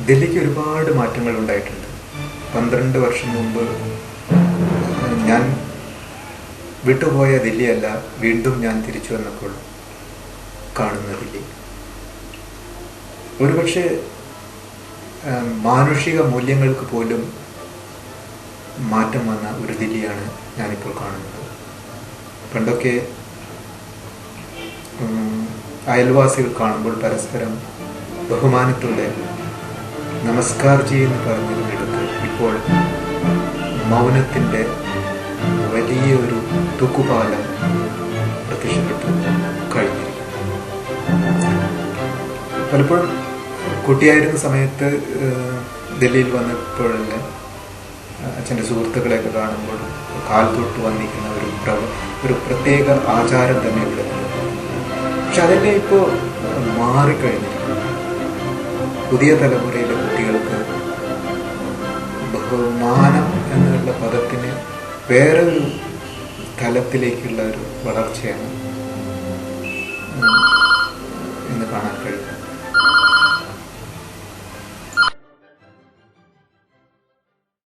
ദില്ലിക്ക് ഒരുപാട് മാറ്റങ്ങൾ ഉണ്ടായിട്ടുണ്ട്. 12 വർഷം മുമ്പ് ഞാൻ വിട്ടുപോയ ദില്ലിയല്ല, വീണ്ടും ഞാൻ തിരിച്ചു വന്നപ്പോൾ കാണുന്ന ദില്ലി. ഒരുപക്ഷെ മാനുഷിക മൂല്യങ്ങൾക്ക് പോലും മാറ്റം വന്ന ഒരു ദില്ലിയാണ് ഞാനിപ്പോൾ കാണുന്നത്. പണ്ടൊക്കെ അയൽവാസികൾ കാണുമ്പോൾ പരസ്പരം ബഹുമാനത്തോടെ നമസ്കാർ ജി എന്ന് പറഞ്ഞിരുന്നിടത്ത് ഇപ്പോൾ മൗനത്തിൻ്റെ വലിയൊരു തൂക്കുപാലം പ്രത്യക്ഷപ്പെട്ടു കഴിഞ്ഞിരിക്കുന്നു. പലപ്പോഴും കുട്ടിയായിരുന്ന സമയത്ത് ഡൽഹിയിൽ വന്നപ്പോഴെല്ലാം അച്ഛൻ്റെ സുഹൃത്തുക്കളെയൊക്കെ കാണുമ്പോൾ കാൽ തൊട്ട് വന്നിരിക്കുന്ന ഒരു പ്രത്യേക ആചാരം തന്നെ ഇവിടെ ഉണ്ട്. പക്ഷെ അതെല്ലാം ഇപ്പോൾ മാറിക്കഴിഞ്ഞിരിക്കുന്നു. പുതിയ തലമുറയിലെ കുട്ടികൾക്ക് ബഹുമാനം എന്നുള്ള പദത്തിന് വേറൊരു തലത്തിലേക്കുള്ള ഒരു വളർച്ചയാണ് ഇന്ന് കാണാൻ കഴിയും.